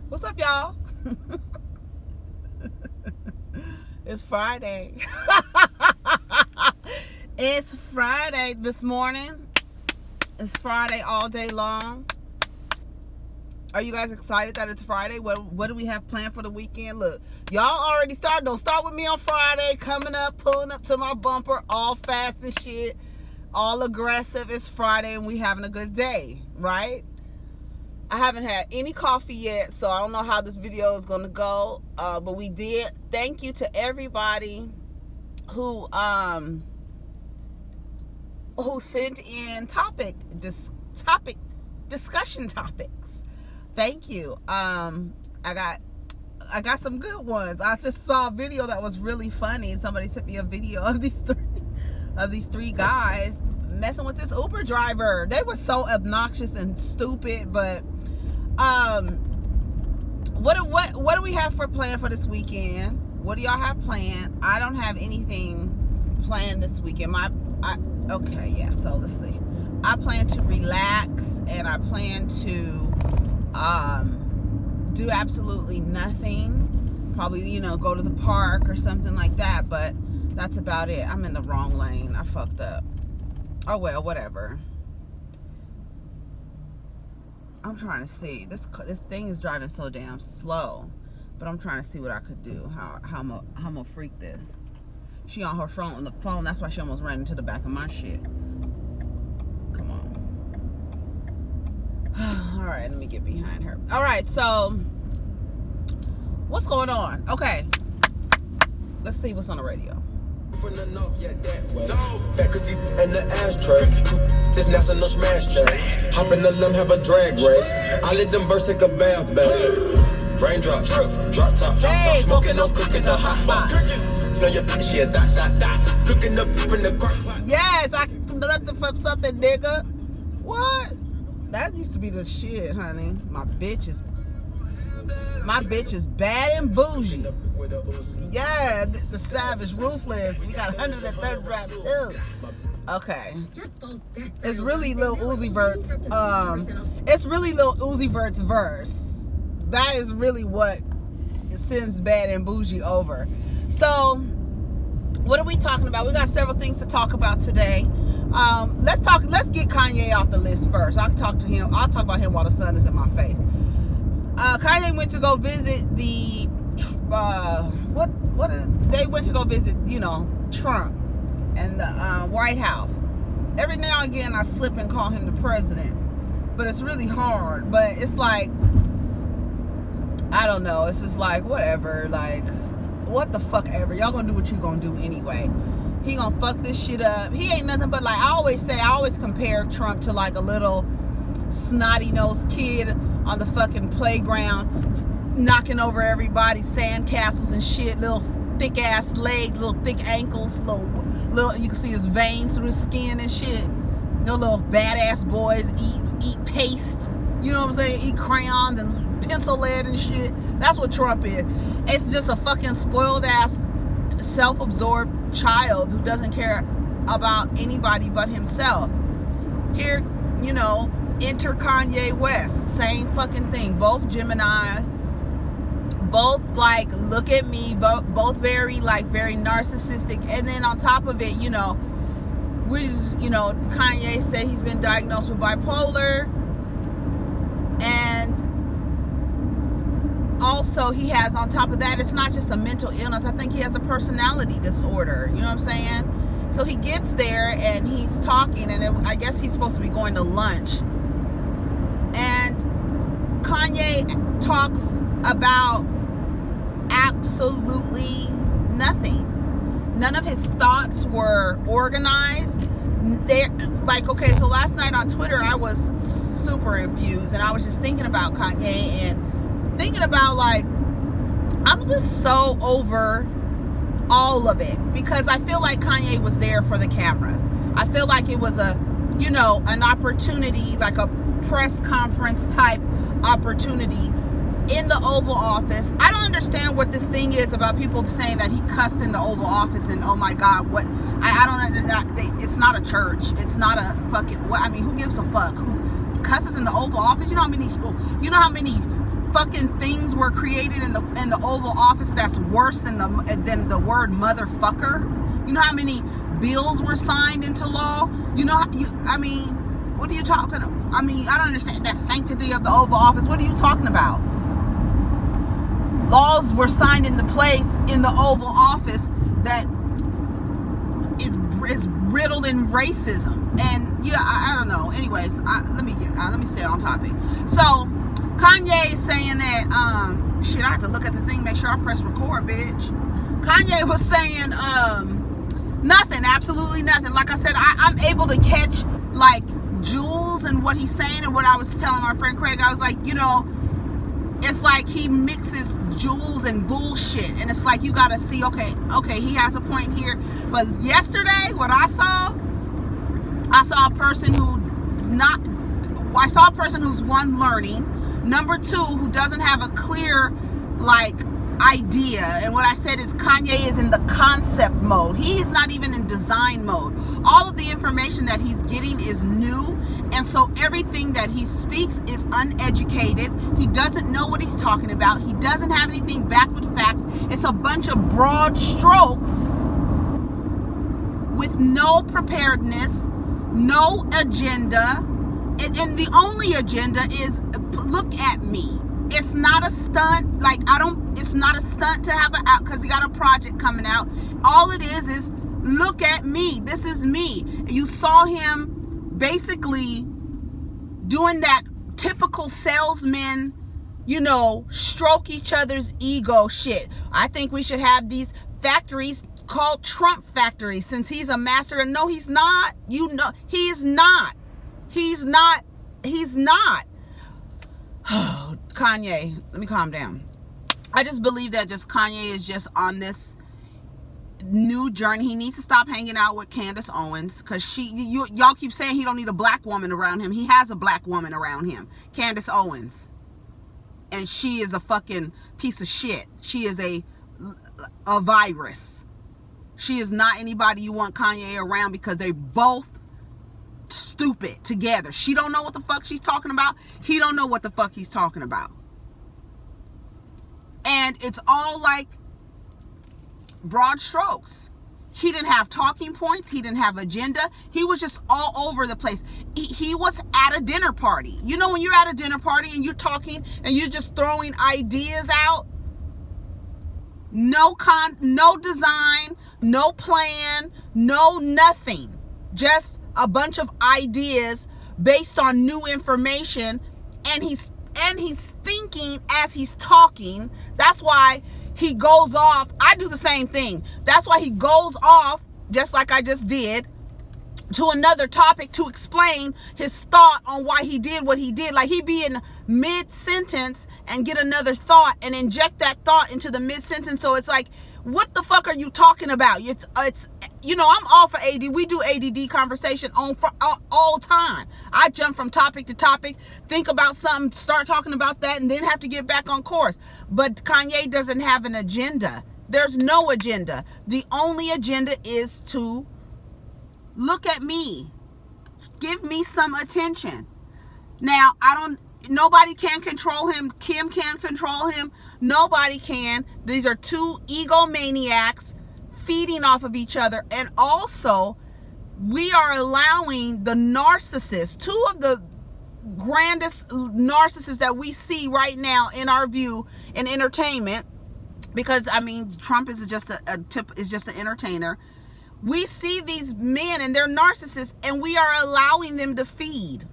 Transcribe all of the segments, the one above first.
What's up, y'all? It's Friday. It's Friday this morning. It's Friday all day long. Are you guys excited that it's Friday? What do we have planned for the weekend? Look, y'all already started. Don't start with me on Friday. Coming up, pulling up to my bumper, all fast and shit, all aggressive. It's Friday and we having a good day, right? I haven't had any coffee yet, so I don't know how this video is going to go. But we did. Thank you to everybody who sent in discussion topics. Thank you. I got some good ones. I just saw a video that was really funny. Somebody sent me a video of these three guys messing with this Uber driver. They were so obnoxious and stupid, but what do we have for planned for this weekend? What do y'all have planned? I don't have anything planned this weekend. Okay, yeah, so let's see. I plan to relax and I plan to do absolutely nothing. Probably, go to the park or something like that, but that's about it. I'm in the wrong lane. I fucked up. Oh well, whatever. I'm trying to see. This thing is driving so damn slow, but I'm trying to see what I could do. How I'm gonna freak this. She on her phone on the phone. That's why she almost ran into the back of my shit. Come on. All right, let me get behind her. All right, so what's going on? Okay, let's see what's on the radio. Back cookie and the ashtray. This national smash day. Hop in the limb, have a drag race. I let them birds take a bath bag. Raindrops, drop top. Hey, Smoking, no cooking, the hot box. Know your bitch, yeah, that. Cooking up in the crock pot. Yes, I nothing from something, nigga. What? That used to be the shit, honey. My bitch is bad and bougie. Yeah, the savage, ruthless. We got 130 raps too. Okay. It's really Lil Uzi Vert's. It's really Lil Uzi Vert's verse. That is really what sends bad and bougie over. So, what are we talking about? We got several things to talk about today. Let's get Kanye off the list first. I'll talk about him while the sun is in my face. Kanye went to go visit they went to go visit, Trump and the White House. Every now and again I slip and call him the president, but it's really hard. But it's like, I don't know, it's just like, whatever, like, what the fuck ever. Y'all gonna do what you gonna do anyway. He gonna fuck this shit up. He ain't nothing but, like, I always compare Trump to like a little snotty-nosed kid on the fucking playground, knocking over everybody, sandcastles and shit, little thick ass legs, little thick ankles, little you can see his veins through his skin and shit. Little badass boys eat paste, you know what I'm saying? Eat crayons and pencil lead and shit. That's what Trump is. It's just a fucking spoiled ass, self-absorbed child who doesn't care about anybody but himself. Here, enter Kanye West. Same fucking thing. Both Geminis. Both like, look at me. Both very narcissistic. And then on top of it, Kanye said he's been diagnosed with bipolar. And also he has, on top of that, it's not just a mental illness. I think he has a personality disorder. You know what I'm saying? So he gets there and he's talking, and I guess he's supposed to be going to lunch. And Kanye talks about absolutely nothing. None of his thoughts were organized. So last night on Twitter, I was super infused, and I was just thinking about Kanye and thinking about, like, I'm just so over all of it, because I feel like Kanye was there for the cameras. I feel like it was an opportunity, like a press conference type opportunity in the Oval Office. I don't understand what this thing is about people saying that he cussed in the Oval Office, and oh my God, what, I don't understand. It's not a church. It's not a fucking, who gives a fuck? Who cusses in the Oval Office? You know how many fucking things were created in the Oval Office that's worse than the word motherfucker? You know how many bills were signed into law? You know, what are you talking about? I mean, I don't understand that sanctity of the Oval Office. What are you talking about? Laws were signed into place in the Oval Office that is riddled in racism. And yeah, I don't know. Anyways, let me stay on topic. So Kanye is saying that shit, I have to look at the thing, make sure I press record, bitch. Kanye was saying nothing, absolutely nothing. Like I said, I'm able to catch like jewels and what he's saying. And what I was telling my friend Craig, I was like, you know, it's like he mixes jewels and bullshit, and it's like you gotta see, okay, he has a point here. But yesterday, what I saw a person who's one, learning, number two, who doesn't have a clear like idea. And what I said is Kanye is in the concept mode. He's not even in design mode. All of the information that he's getting is new, and so everything that he speaks is uneducated. He doesn't know what he's talking about. He doesn't have anything backed with facts. It's a bunch of broad strokes with no preparedness, no agenda, and the only agenda is look at me. It's not a stunt. Like, it's not a stunt to have out because he got a project coming out. All it is look at me. This is me. You saw him basically doing that typical salesman, you know, stroke each other's ego shit. I think we should have these factories called Trump factories since he's a master. And no, he's not. You know, he's not. He's not. Oh, Kanye, let me calm down. I just believe that Kanye is just on this new journey. He needs to stop hanging out with Candace Owens because y'all keep saying he don't need a black woman around him. He has a black woman around him, Candace Owens, and she is a fucking piece of shit. She is a virus. She is not anybody you want Kanye around because they both stupid together. She don't know what the fuck she's talking about. He don't know what the fuck he's talking about. And it's all like broad strokes. He didn't have talking points. He didn't have agenda. He was just all over the place. He was at a dinner party. You know when you're at a dinner party and you're talking and you're just throwing ideas out? No design, no plan, no nothing. Just a bunch of ideas based on new information, and he's thinking as he's talking. That's why he goes off. I do the same thing. That's why he goes off, just like I just did, to another topic to explain his thought on why he did what he did. Like, he'd be in mid-sentence and get another thought and inject that thought into the mid-sentence. So it's like, what the fuck are you talking about? It's you know, I'm all for AD. We do ADD conversation all time. I jump from topic to topic, think about something, start talking about that, and then have to get back on course. But Kanye doesn't have an agenda. There's no agenda. The only agenda is to look at me. Give me some attention. Now, nobody can control him. Kim can't control him. Nobody can. These are two egomaniacs feeding off of each other. And also, we are allowing the narcissists, two of the grandest narcissists that we see right now in our view in entertainment, because I mean, Trump is just is just an entertainer. We see these men and they're narcissists, and we are allowing them to feed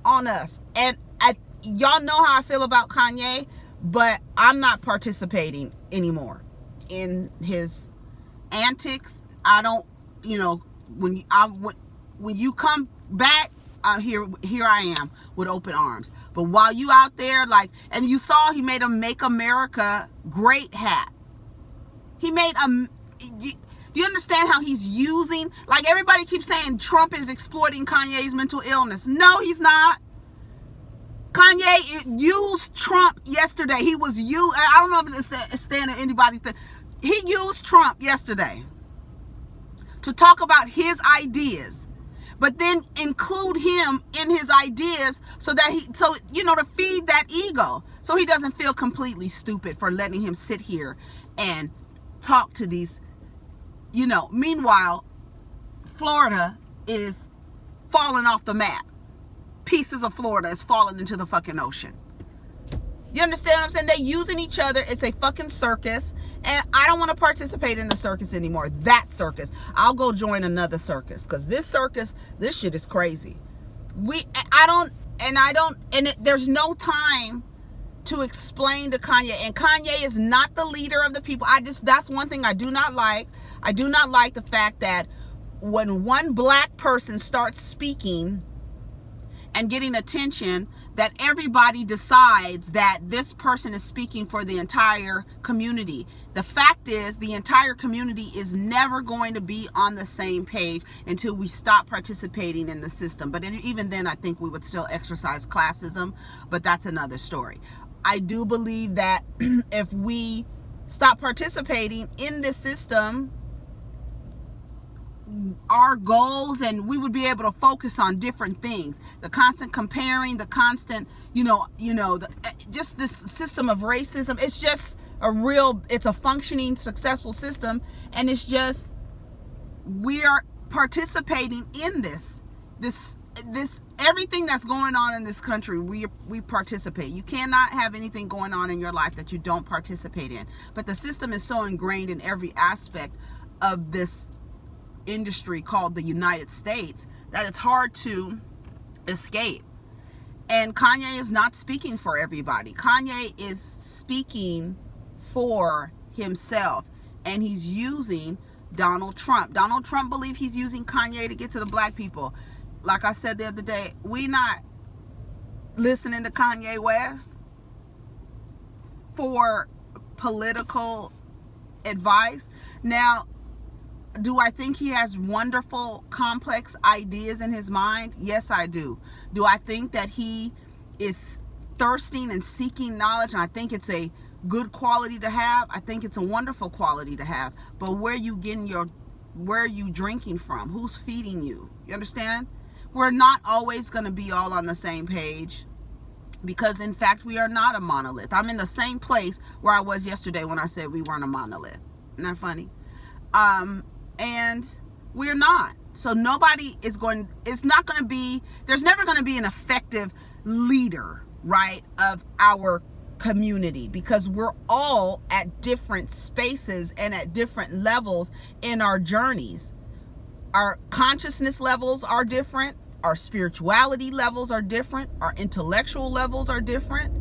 on us. And y'all know how I feel about Kanye, but I'm not participating anymore in his antics. I don't, you know, when you come back, here I am with open arms. But while you out there, like, and you saw he made a Make America Great hat. He made do you understand how he's using, like, everybody keeps saying Trump is exploiting Kanye's mental illness. No, he's not. Kanye used Trump yesterday. I don't know if it's a stand or anybody's thing. He used Trump yesterday to talk about his ideas. but then include him in his ideas so that to feed that ego, so he doesn't feel completely stupid for letting him sit here and talk to these, meanwhile, Florida is falling off the map. Pieces of Florida is falling into the fucking ocean. You understand what I'm saying? They're using each other. It's a fucking circus. And I don't want to participate in the circus anymore. That circus. I'll go join another circus. Because this circus, this shit is crazy. There's no time to explain to Kanye. And Kanye is not the leader of the people. That's one thing I do not like. I do not like the fact that when one black person starts speaking and getting attention, that everybody decides that this person is speaking for the entire community. The fact is, the entire community is never going to be on the same page until we stop participating in the system. But even then, I think we would still exercise classism, but that's another story. I do believe that if we stop participating in this system, our goals, and we would be able to focus on different things. The constant comparing, the constant, just this system of racism. It's just it's a functioning, successful system, and it's just, we are participating in this everything that's going on in this country. We participate. You cannot have anything going on in your life that you don't participate in. But the system is so ingrained in every aspect of this industry called the United States that it's hard to escape. And Kanye is not speaking for everybody. Kanye is speaking for himself, and he's using Donald Trump. Donald Trump believes he's using Kanye to get to the black people. Like I said the other day, we not listening to Kanye West for political advice. Now, do I think he has wonderful, complex ideas in his mind? Yes, I do. Do I think that he is thirsting and seeking knowledge, and I think it's a good quality to have? I think it's a wonderful quality to have. But where are you drinking from? Who's feeding you? You understand? We're not always going to be all on the same page, because in fact we are not a monolith. I'm in the same place where I was yesterday when I said we weren't a monolith. Isn't that funny? And we're not. So there's never going to be an effective leader, right, of our community, because we're all at different spaces and at different levels in our journeys. Our consciousness levels are different. Our spirituality levels are different. Our intellectual levels are different.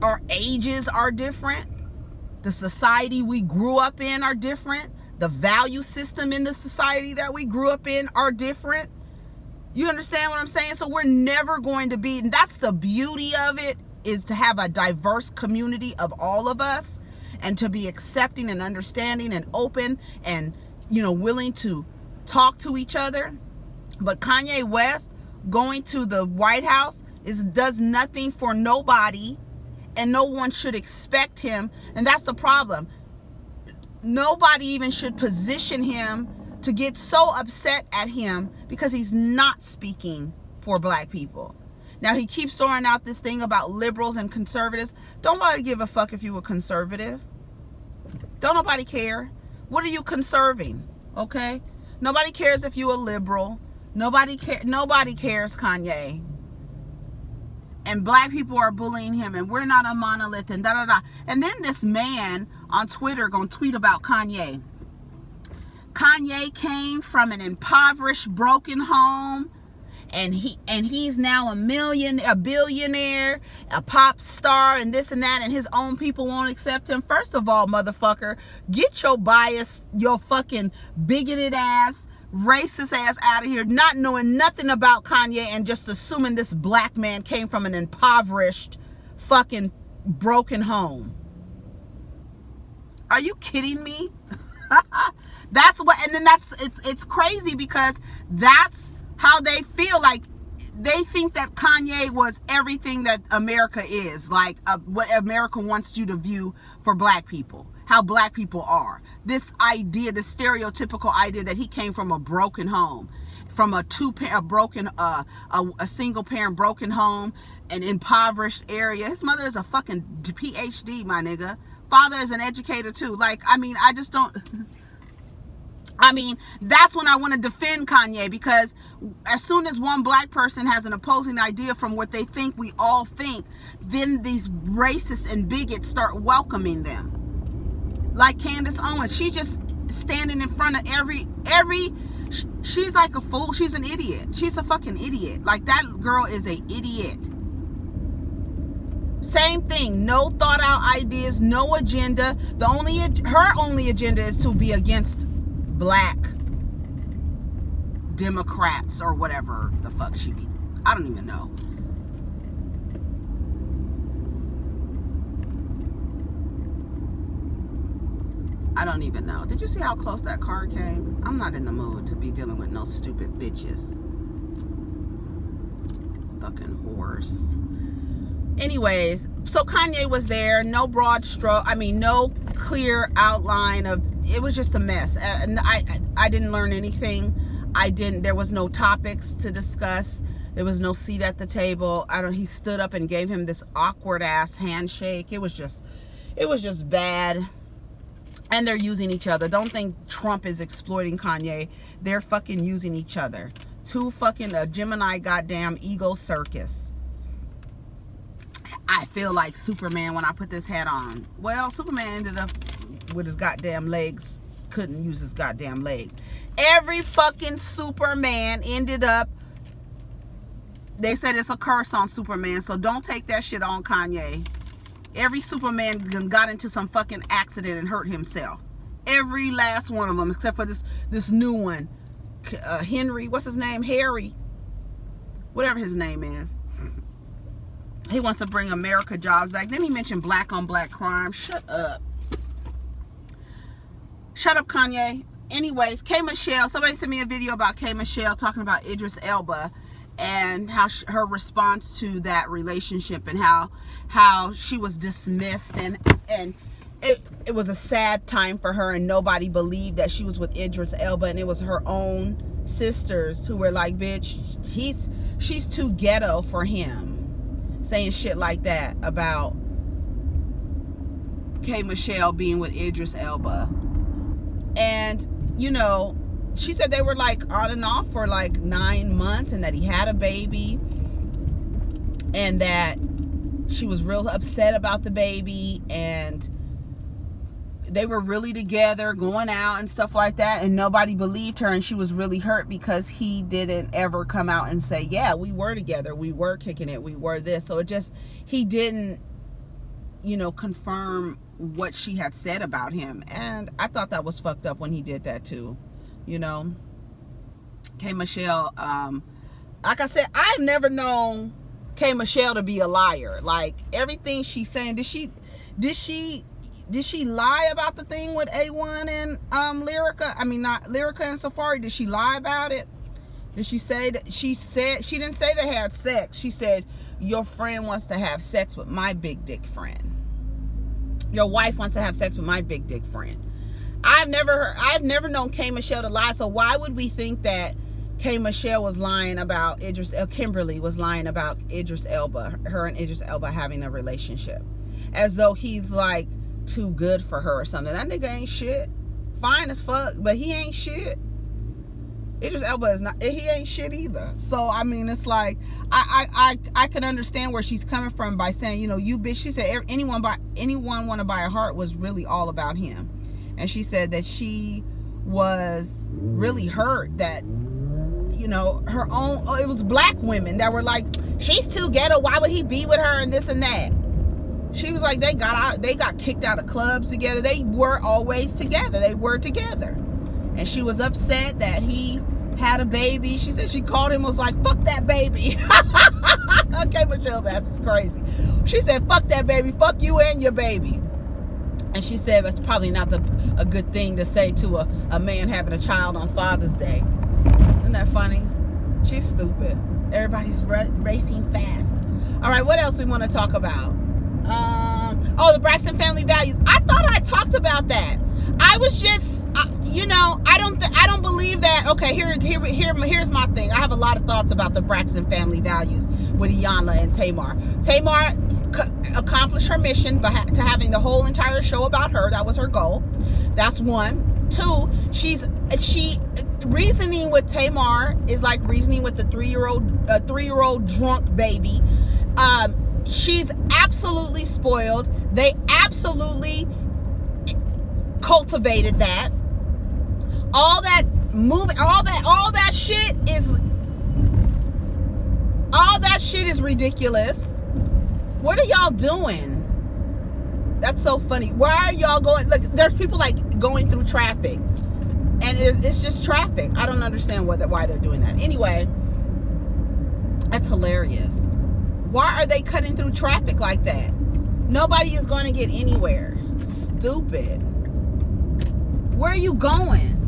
Our ages are different. The society we grew up in are different. The value system in the society that we grew up in are different. You understand what I'm saying? So we're never going to be, and that's the beauty of it, is to have a diverse community of all of us, and to be accepting and understanding and open and, willing to talk to each other. But Kanye West going to the White House does nothing for nobody, and no one should expect him. And that's the problem. Nobody even should position him to get so upset at him because he's not speaking for black people. Now, he keeps throwing out this thing about liberals and conservatives. Don't nobody give a fuck if you were conservative. Don't nobody care. What are you conserving? Okay? Nobody cares if you're a liberal. Nobody cares, Kanye. And black people are bullying him, and we're not a monolith, and da-da-da. And then this man on Twitter gonna tweet about Kanye. Kanye came from an impoverished, broken home, and he's now a billionaire, a pop star, and this and that, and his own people won't accept him. First of all, motherfucker, get your bias, your fucking bigoted ass, racist ass out of here, not knowing nothing about Kanye and just assuming this black man came from an impoverished, fucking broken home. Are you kidding me? It's crazy, because that's how they feel. Like, they think that Kanye was everything that America is, like what America wants you to view for black people, how black people are. This idea, this stereotypical idea that he came from a broken home. from a single parent broken home, an impoverished area. His mother is a fucking PhD, my nigga. Father is an educator too. Like, I mean, I just don't. I mean, that's when I want to defend Kanye, because as soon as one black person has an opposing idea from what they think we all think, then these racists and bigots start welcoming them. Like Candace Owens, she just standing in front of every she's like a fool. She's an idiot. She's a fucking idiot. Like, that girl is a idiot. Same thing. No thought out ideas, no agenda. Her only agenda is to be against black Democrats or whatever the fuck she be. I don't even know. I don't even know. Did you see how close that car came? I'm not in the mood to be dealing with no stupid bitches. Fucking whores. Anyways, so Kanye was there. No broad stroke. I mean, no clear outline of. It was just a mess. And I didn't learn anything. There was no topics to discuss. There was no seat at the table. He stood up and gave him this awkward ass handshake. It was just bad. And they're using each other. Don't think Trump is exploiting Kanye. They're fucking using each other. Two fucking Gemini goddamn ego circus. I feel like Superman when I put this hat on. Well, Superman ended up with his goddamn legs. Couldn't use his goddamn legs. Every fucking Superman ended up. They said it's a curse on Superman, so don't take that shit on Kanye. Every Superman got into some fucking accident and hurt himself. Every last one of them, except for this new one. Henry, what's his name? Harry. Whatever his name is. He wants to bring America jobs back. Then he mentioned black on black crime. Shut up. Shut up, Kanye. Anyways, K. Michelle. Somebody sent me a video about K. Michelle talking about Idris Elba and how her response to that relationship and how she was dismissed and it was a sad time for her and nobody believed that she was with Idris Elba, and it was her own sisters who were like, bitch, she's too ghetto for him, saying shit like that about K. Michelle being with Idris Elba. And you know, she said they were like on and off for like 9 months and that he had a baby and that she was real upset about the baby and they were really together going out and stuff like that, and nobody believed her, and she was really hurt because he didn't ever come out and say, yeah, we were together, we were kicking it, we were this. So he didn't, you know, confirm what she had said about him, and I thought that was fucked up when he did that too. You know, K. Michelle, like I said, I've never known K. Michelle to be a liar. Like, everything she's saying, did she lie about the thing with A1 and Lyrica? I mean, not Lyrica and Safari. Did she lie about it? Did she say that? She didn't say they had sex. She said, your friend wants to have sex with my big dick friend. Your wife wants to have sex with my big dick friend. I've never known K. Michelle to lie. So why would we think that K. Michelle was lying about Kimberly was lying about Idris Elba, her and Idris Elba having a relationship, as though he's like too good for her or something? That nigga ain't shit. Fine as fuck, but he ain't shit. Idris Elba is not. He ain't shit either. So I mean, it's like I can understand where she's coming from by saying, you know, you bitch. She said anyone want to buy a heart was really all about him. And she said that she was really hurt that, you know, her own, it was black women that were like, she's too ghetto, why would he be with her, and this and that. She was like, they got kicked out of clubs together. They were always together. They were together. And she was upset that he had a baby. She said she called him, was like, fuck that baby. Okay, Michelle's ass is crazy. She said, fuck that baby, fuck you and your baby. And she said that's probably not a good thing to say to a man having a child on Father's Day. Isn't that funny? She's stupid. Everybody's racing fast. All right, what else we want to talk about? The Braxton family values. I thought I talked about that. I was just, I don't believe that. Okay, here's my thing. I have a lot of thoughts about the Braxton family values with Iyanla and Tamar. Tamar accomplished her mission to having the whole entire show about her. That was her goal. That's one. Two, she reasoning with Tamar is like reasoning with the 3-year-old drunk baby. She's absolutely spoiled. They absolutely cultivated that. All that shit is ridiculous. What are y'all doing? That's so funny. Why are y'all going? Look, there's people like going through traffic, and it's just traffic. I don't understand why they're doing that. Anyway, that's hilarious. Why are they cutting through traffic like that? Nobody is going to get anywhere. Stupid. Where are you going?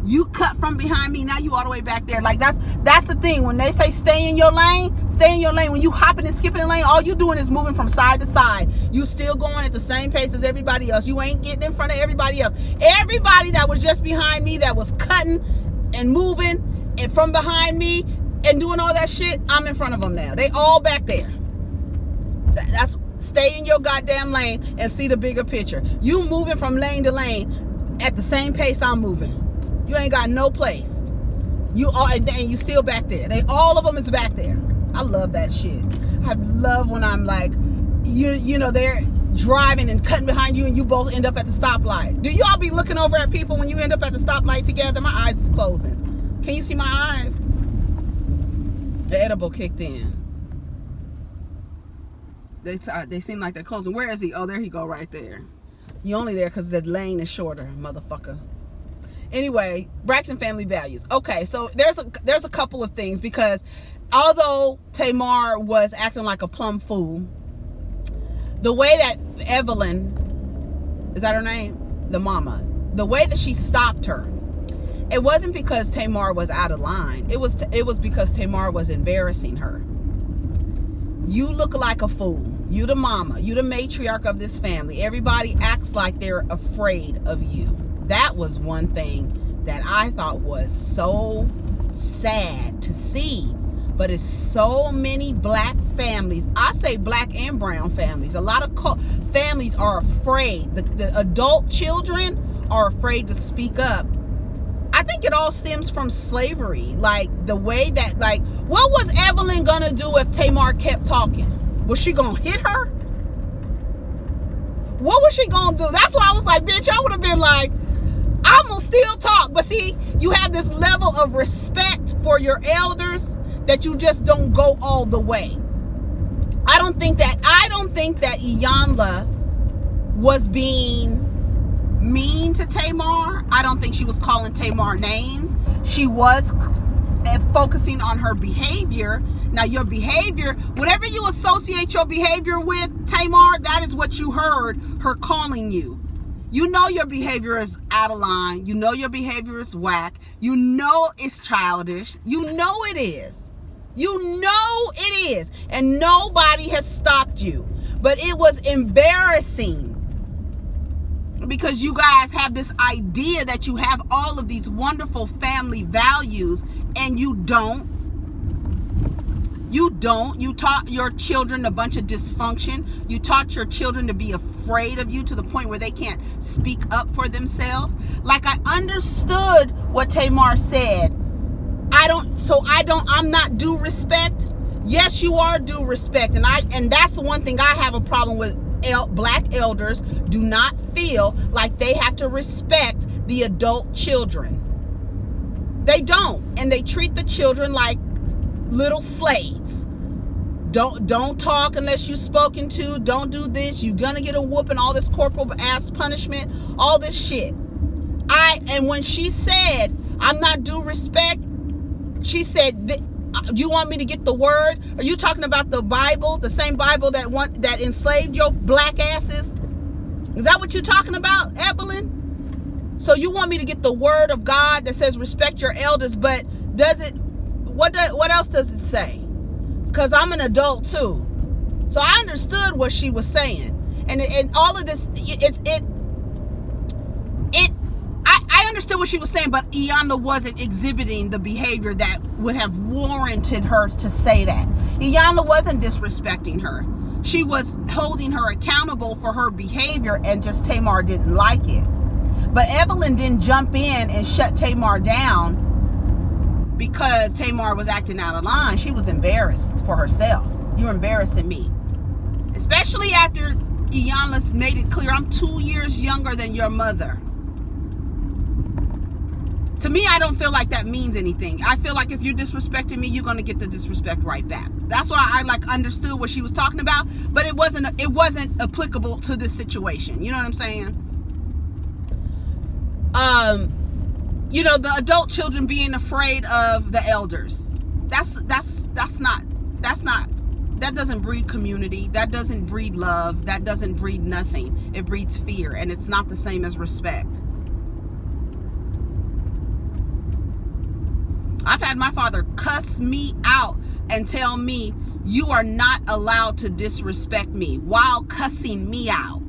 You cut from behind me, now you all the way back there. Like that's the thing. When they say stay in your lane, stay in your lane. When you hopping and skipping the lane, all you doing is moving from side to side. You still going at the same pace as everybody else. You ain't getting in front of everybody else. Everybody that was just behind me, that was cutting and moving and from behind me and doing all that shit, I'm in front of them now. They all back there. That's stay in your goddamn lane and see the bigger picture. You moving from lane to lane at the same pace I'm moving. You ain't got no place. You all, and you still back there. All of them is back there. I love that shit. I love when I'm like, you know, they're driving and cutting behind you and you both end up at the stoplight. Do y'all be looking over at people when you end up at the stoplight together? My eyes is closing. Can you see my eyes? The edible kicked in. They seem like they're closing. Where is he? Oh, there he go right there. You only there because the lane is shorter, motherfucker. Anyway, Braxton family values. Okay, so there's a couple of things, because although Tamar was acting like a plumb fool, the way that Evelyn, is that her name? The mama. The way that she stopped her, it wasn't because Tamar was out of line. It was because Tamar was embarrassing her. You look like a fool. You the mama. You the matriarch of this family. Everybody acts like they're afraid of you. That was one thing that I thought was so sad to see. But it's so many black families. I say black and brown families. A lot of families are afraid. The adult children are afraid to speak up. I think it all stems from slavery. Like the way that, like, what was Evelyn gonna do if Tamar kept talking? Was she gonna hit her? What was she gonna do? That's why I was like, bitch, I would have been like, I'm gonna still talk. But see, you have this level of respect for your elders that you just don't go all the way. I don't think that Iyanla was being mean to Tamar. I don't think she was calling Tamar names. She was focusing on her behavior. Now your behavior, whatever you associate your behavior with, Tamar, that is what you heard her calling you. You know your behavior is out of line. You know your behavior is whack. You know it's childish. You know it is. You know it is. And nobody has stopped you. But it was embarrassing, because you guys have this idea that you have all of these wonderful family values, and you don't. You don't. You taught your children a bunch of dysfunction. You taught your children to be afraid of you to the point where they can't speak up for themselves. Like, I understood what Tamar said. I'm not due respect. Yes, you are due respect. And that's the one thing I have a problem with. Black elders do not feel like they have to respect the adult children. They don't. And they treat the children like little slaves. Don't talk unless you're spoken to. Don't do this. You're gonna get a whooping. All this corporal ass punishment. All this shit. And when she said, I'm not due respect, she said, you want me to get the word? Are you talking about the Bible, the same Bible that enslaved your black asses? Is that what you're talking about, Evelyn? So you want me to get the word of God that says respect your elders, but what else does it say? Because I'm an adult too. So I understood what she was saying. And all of this, understood what she was saying, but Iyanla wasn't exhibiting the behavior that would have warranted her to say that. Iyanla wasn't disrespecting her. She was holding her accountable for her behavior, and just Tamar didn't like it. But Evelyn didn't jump in and shut Tamar down because Tamar was acting out of line. She was embarrassed for herself. You're embarrassing me. Especially after Iyanla made it clear, I'm 2 years younger than your mother. To me, I don't feel like that means anything. I feel like if you're disrespecting me, you're going to get the disrespect right back. That's why I understood what she was talking about, but it wasn't applicable to this situation. You know what I'm saying? The adult children being afraid of the elders. That doesn't breed community. That doesn't breed love. That doesn't breed nothing. It breeds fear, and it's not the same as respect. I've had my father cuss me out and tell me, you are not allowed to disrespect me, while cussing me out.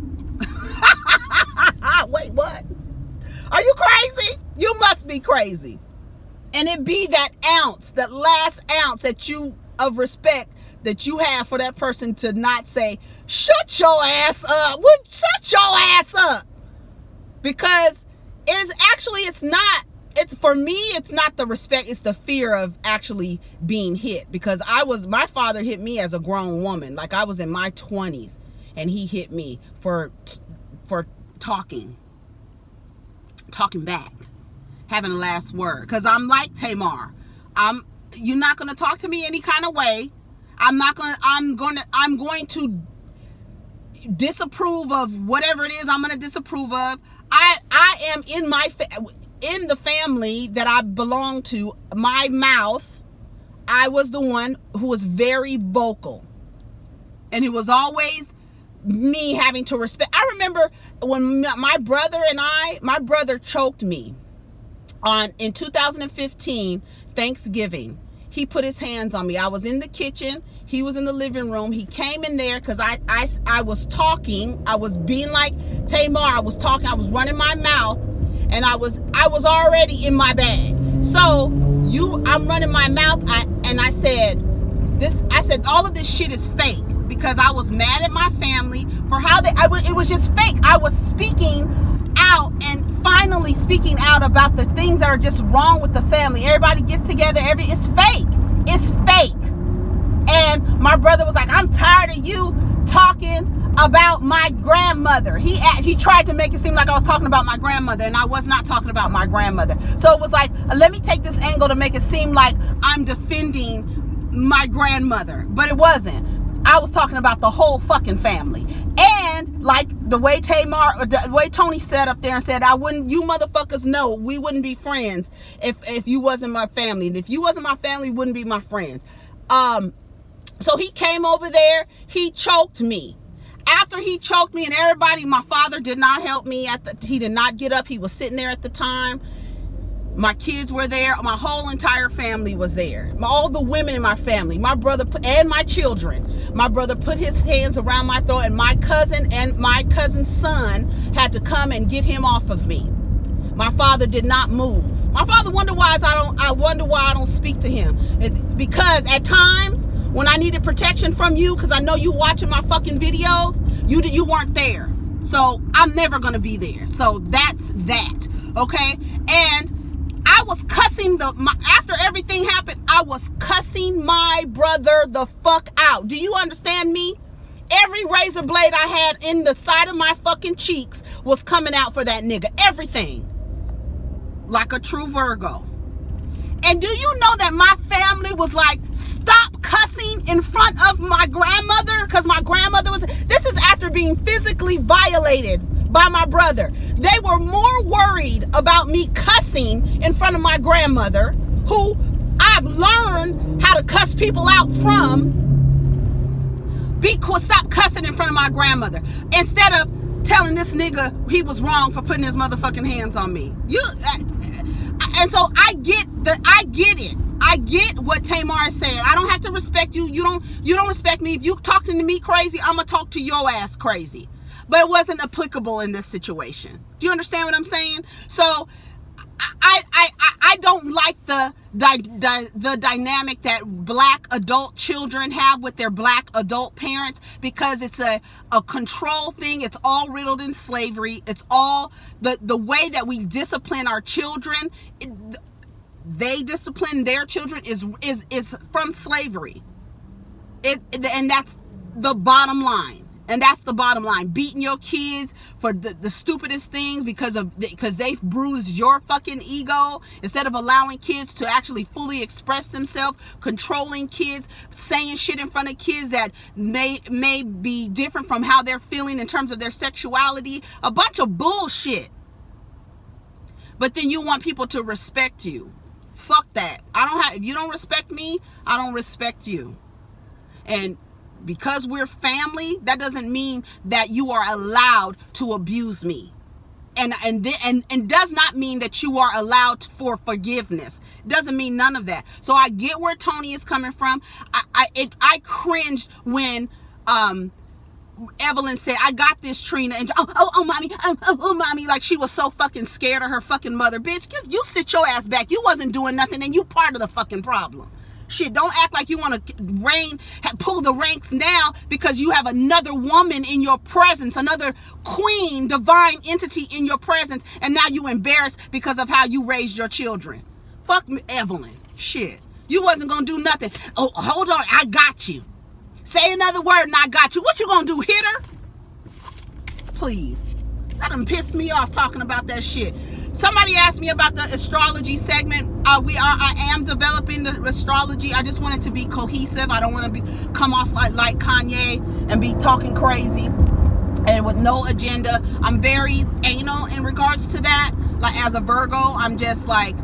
Wait, what? Are you crazy? You must be crazy. And it be that ounce, that last ounce of respect that you have for that person to not say, shut your ass up. Shut your ass up. Because for me, it's not the respect, it's the fear of actually being hit. Because my father hit me as a grown woman. Like, I was in my 20s and he hit me for talking back, having the last word. Because I'm like Tamar. You're not going to talk to me any kind of way. I'm going to disapprove of whatever it is I'm going to disapprove of. I am in the family that I belong to, my mouth, I was the one who was very vocal. And it was always me having to respect. I remember when my brother choked me in 2015, Thanksgiving. He put his hands on me. I was in the kitchen. He was in the living room. He came in there because I was talking. I was being like Tamar. I was talking. I was running my mouth. And I was already in my bag. So I'm running my mouth. I said all of this shit is fake, because I was mad at my family for how it was just fake. I was speaking out and finally speaking out about the things that are just wrong with the family. Everybody gets together. It's fake. It's fake. And my brother was like, I'm tired of you talking about my grandmother. He tried to make it seem like I was talking about my grandmother, and I was not talking about my grandmother. So it was like, let me take this angle to make it seem like I'm defending my grandmother, but it wasn't. I was talking about the whole fucking family. And like the way Tony sat up there and said, you motherfuckers know we wouldn't be friends if you wasn't my family. And if you wasn't my family, you wouldn't be my friends. So he came over there, he choked me. After he choked me and everybody, my father did not help me. He did not get up. He was sitting there at the time. My kids were there. My whole entire family was there. All the women in my family, my brother and my children. My brother put his hands around my throat, and my cousin and my cousin's son had to come and get him off of me. My father did not move. My father wondered why I don't speak to him. Because at times when I needed protection from you, because I know you watching my fucking videos, you weren't there. So I'm never gonna be there. So that's that. Okay? And I was cussing after everything happened, I was cussing my brother the fuck out. Do you understand me? Every razor blade I had in the side of my fucking cheeks was coming out for that nigga. Everything. Like a true Virgo. And do you know that my family was like, stop cussing in front of my grandmother? Because my grandmother this is after being physically violated by my brother. They were more worried about me cussing in front of my grandmother, who I've learned how to cuss people out from. Stop cussing in front of my grandmother. Instead of telling this nigga he was wrong for putting his motherfucking hands on me. And so I get it. I get what Tamar said. I don't have to respect you. You don't respect me. If you talking to me crazy, I'm gonna talk to your ass crazy. But it wasn't applicable in this situation. Do you understand what I'm saying? So I don't like the dynamic that black adult children have with their black adult parents, because it's a control thing. It's all riddled in slavery. It's all the way that we discipline our children. They discipline their children is from slavery. And that's the bottom line. And that's the bottom line. Beating your kids for the stupidest things because they've bruised your fucking ego, instead of allowing kids to actually fully express themselves, controlling kids, saying shit in front of kids that may be different from how they're feeling in terms of their sexuality. A bunch of bullshit. But then you want people to respect you. Fuck that. If you don't respect me, I don't respect you. And because we're family, that doesn't mean that you are allowed to abuse me. And does not mean that you are allowed for forgiveness. Doesn't mean none of that. So I get where Tony is coming from. I cringed when Evelyn said, "I got this, Trina," and mommy, mommy, like she was so fucking scared of her fucking mother. Bitch, you sit your ass back. You wasn't doing nothing, and you part of the fucking problem. Shit, don't act like you want to pull the ranks now because you have another woman in your presence, another queen, divine entity in your presence, and now you embarrassed because of how you raised your children. Fuck me, Evelyn. Shit. You wasn't going to do nothing. Oh, hold on. I got you. Say another word and I got you. What you going to do, hit her? Please. That done pissed me off talking about that shit. Somebody asked me about the astrology segment. I am developing the astrology. I just want it to be cohesive. I don't want to come off like Kanye and be talking crazy and with no agenda. I'm very anal in regards to that. Like, as a Virgo, I'm just like,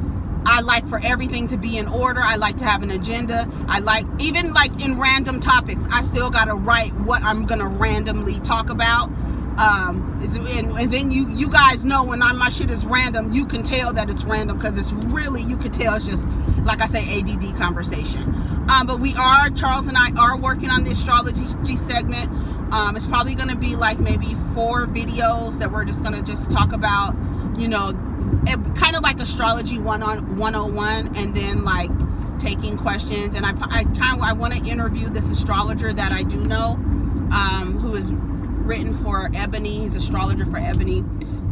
I like for everything to be in order. I like to have an agenda. I like, even like in random topics, I still got to write what I'm going to randomly talk about. And then you guys know when my shit is random, you can tell that it's random, because it's really, you can tell it's just, like I say, ADD conversation. But Charles and I are working on the astrology segment. It's probably going to be like maybe 4 videos that we're just going to just talk about, kind of like astrology 101, and then like taking questions. And I want to interview this astrologer that I do know, who is written for Ebony. He's astrologer for Ebony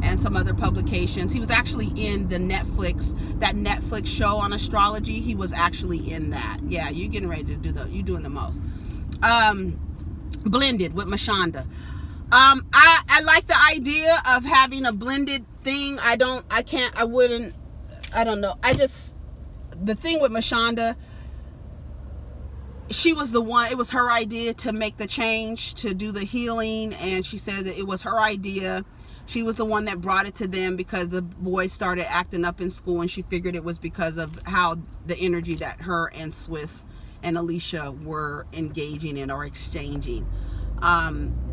and some other publications. He was actually in that Netflix show on astrology. He was actually in that. Yeah, you getting ready to do you doing the most. Blended with Mashonda. I like the idea of having a blended thing. I don't know. The thing with Mashonda, she was the one, it was her idea to make the change, to do the healing, and she said that it was her idea. She was the one that brought it to them because the boys started acting up in school, and she figured it was because of how the energy that her and Swiss and Alicia were engaging in or exchanging.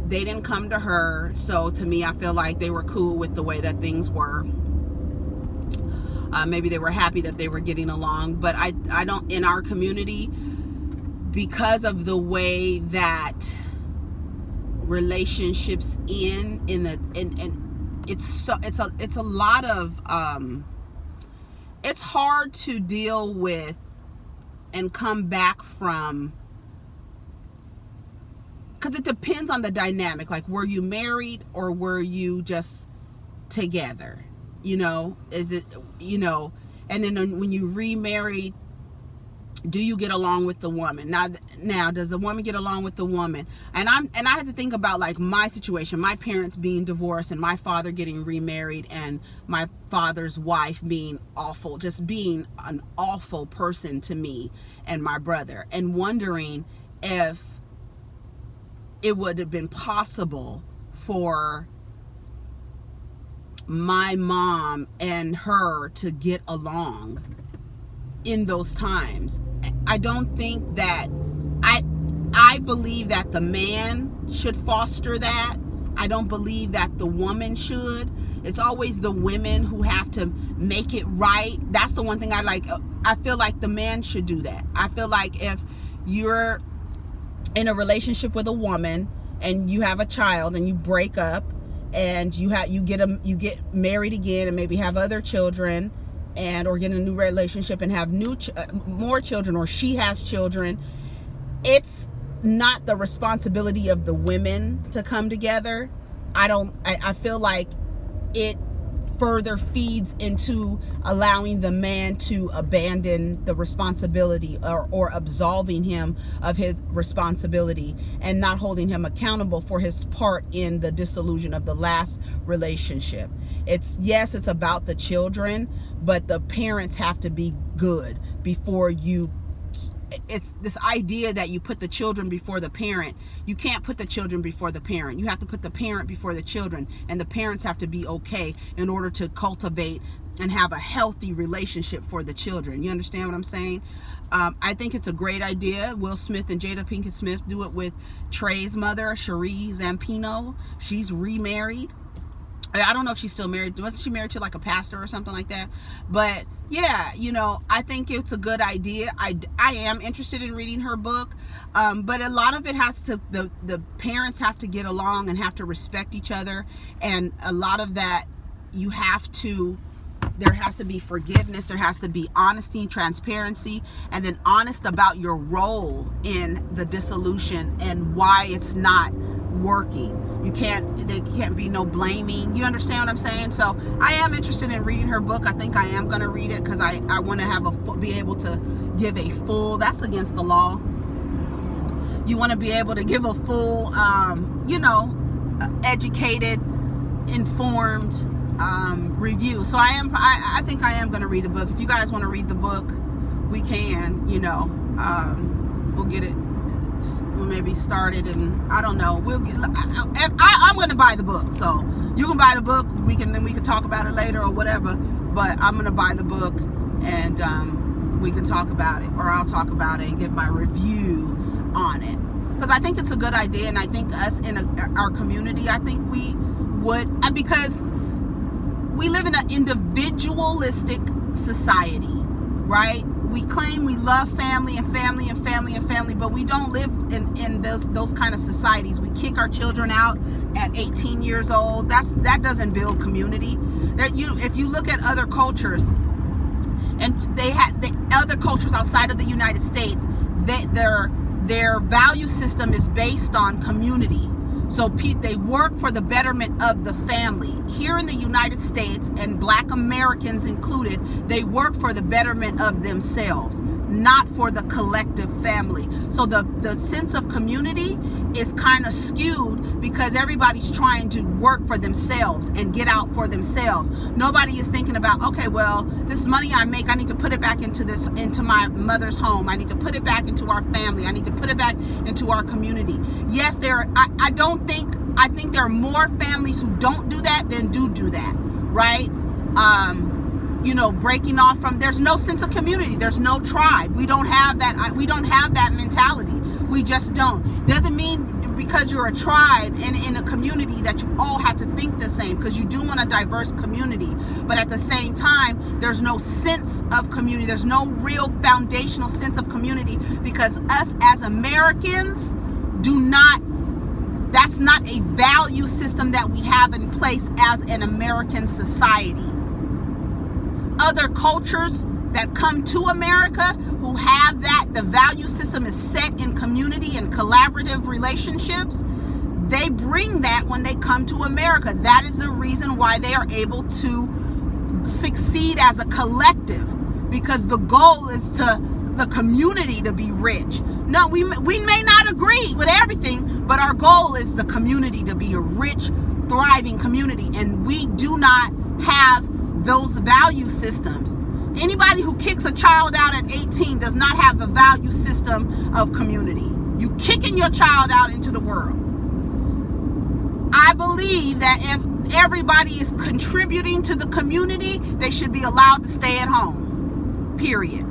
They didn't come to her, so to me, I feel like they were cool with the way that things were. Maybe they were happy that they were getting along, but I don't, in our community, because of the way that relationships end, it's a lot of it's hard to deal with and come back from, because it depends on the dynamic. Like, were you married or were you just together? Is it, and then when you remarried, do you get along with the woman? Now, does the woman get along with the woman? And I had to think about like my situation, my parents being divorced and my father getting remarried, and my father's wife being awful, just being an awful person to me and my brother, and wondering if it would have been possible for my mom and her to get along in those times. I don't think that, I believe that the man should foster that. I don't believe that the woman should. It's always the women who have to make it right. That's the one thing I like. I feel like the man should do that. I feel like if you're in a relationship with a woman and you have a child and you break up and you get married again and maybe have other children, and or get in a new relationship and have more children, or she has children, it's not the responsibility of the women to come together. I feel like it further feeds into allowing the man to abandon the responsibility, or absolving him of his responsibility and not holding him accountable for his part in the dissolution of the last relationship. It's about the children, but the parents have to be good before you. It's this idea that you put the children before the parent. You can't put the children before the parent. You have to put the parent before the children, and the parents have to be okay in order to cultivate and have a healthy relationship for the children. You understand what I'm saying? I think it's a great idea. Will Smith and Jada Pinkett Smith do it with Trey's mother, Cherie Zampino. She's remarried. I don't know if she's still married. Wasn't she married to like a pastor or something like that? But yeah, I think it's a good idea. I am interested in reading her book, but a lot of it has to, the parents have to get along and have to respect each other, and a lot of that there has to be forgiveness, there has to be honesty and transparency, and then honest about your role in the dissolution and why it's not working. There can't be no blaming. You understand what I'm saying? So I am interested in reading her book. I think I am going to read it because I want to be able to give a full, that's against the law. You want to be able to give a full, educated, informed review. So I think I am going to read the book. If you guys want to read the book, we can, we'll get it. We'll maybe start it, and I don't know. I'm going to buy the book, so you can buy the book. We can talk about it later or whatever. But I'm going to buy the book, and we can talk about it, or I'll talk about it and give my review on it, because I think it's a good idea, and I think us in our community, I think we would, because we live in an individualistic society, right? We claim we love family and family and family and family, but we don't live in those kind of societies. We kick our children out at 18 years old. That doesn't build community. If you look at other cultures, and the other cultures outside of the United States, their value system is based on community. So they work for the betterment of the family. Here in the United States, and Black Americans included, they work for the betterment of themselves, not for the collective family. So the sense of community is kind of skewed because everybody's trying to work for themselves and get out for themselves. Nobody is thinking about, okay, well, this money I make, I need to put it back into my mother's home. I need to put it back into our family. I need to put it back into our community. Yes, I think there are more families who don't do that than do that, right? Breaking off from, there's no sense of community. There's no tribe. We don't have that mentality. We just don't. Doesn't mean because you're a tribe and in a community that you all have to think the same, because you do want a diverse community. But at the same time, there's no sense of community. There's no real foundational sense of community, because us as Americans that's not a value system that we have in place as an American society. Other cultures that come to America who have that, the value system is set in community and collaborative relationships, they bring that when they come to America. That is the reason why they are able to succeed as a collective, because the goal is the community to be rich. No, we may not agree with everything, but our goal is the community to be a rich, thriving community, and we do not have those value systems. Anybody who kicks a child out at 18 does not have a value system of community. You kicking your child out into the world. I believe that if everybody is contributing to the community, they should be allowed to stay at home, period.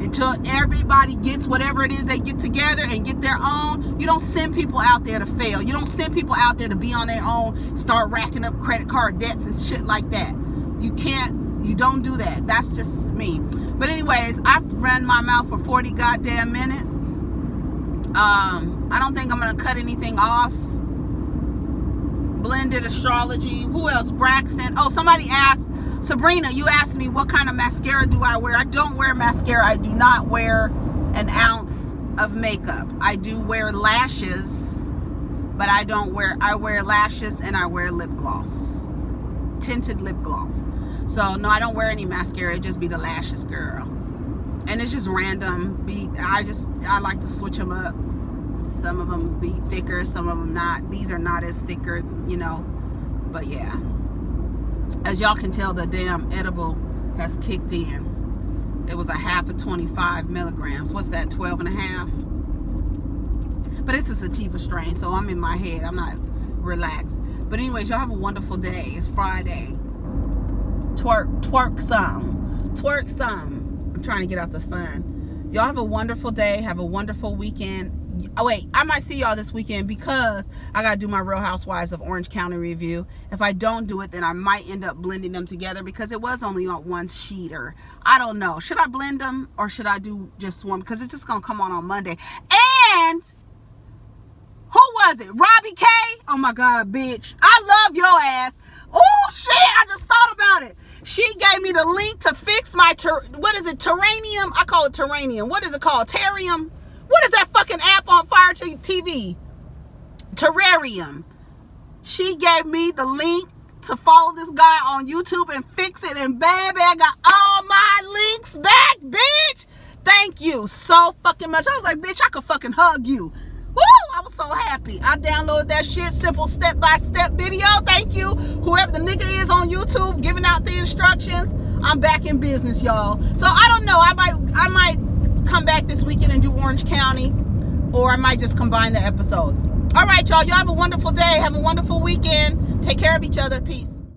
Until everybody gets whatever it is they get together and get their own. You don't send people out there to fail. You don't send people out there to be on their own, start racking up credit card debts and shit like that. You don't do that. That's just me. But anyways, I've run my mouth for 40 goddamn minutes. I don't think I'm going to cut anything off. Blended Astrology. Who else? Braxton. Oh, somebody asked, Sabrina, you asked me what kind of mascara do I wear. I don't wear mascara. I do not wear an ounce of makeup. I do wear lashes, but I wear lashes and I wear lip gloss. Tinted lip gloss. So no, I don't wear any mascara. It just be the lashes, girl. And it's just random. I like to switch them up. Some of them be thicker, some of them not. These are not as thicker, you know. But yeah, as y'all can tell, the damn edible has kicked in. It was a half of 25 milligrams. What's that, 12 and a half? But it's a sativa strain, so I'm in my head. I'm not relaxed. But anyways, y'all have a wonderful day. It's Friday. Twerk some. Twerk some. I'm trying to get out the sun. Y'all have a wonderful day. Have a wonderful weekend. Oh wait, I might see y'all this weekend because I gotta do my Real Housewives of Orange County review. If I don't do it, then I might end up blending them together because it was only on one sheet, or I don't know. Should I blend them or should I do just one? Because it's just gonna come on Monday. And who was it? Robbie K? Oh my God, bitch. I love your ass. Oh shit, I just thought about it. She gave me the link to fix my, what is it, Terranium? I call it Terranium. What is it called? Terrarium? What is that fucking app on Fire TV? Terrarium. She gave me the link to follow this guy on YouTube and fix it. And baby, I got all my links back, bitch. Thank you so fucking much. I was like, bitch, I could fucking hug you. Woo! I was so happy. I downloaded that shit. Simple step-by-step video. Thank you. Whoever the nigga is on YouTube giving out the instructions. I'm back in business, y'all. So I don't know. I might come back this weekend and do Orange County, or I might just combine the episodes. All right, y'all have a wonderful day. Have a wonderful weekend. Take care of each other. Peace.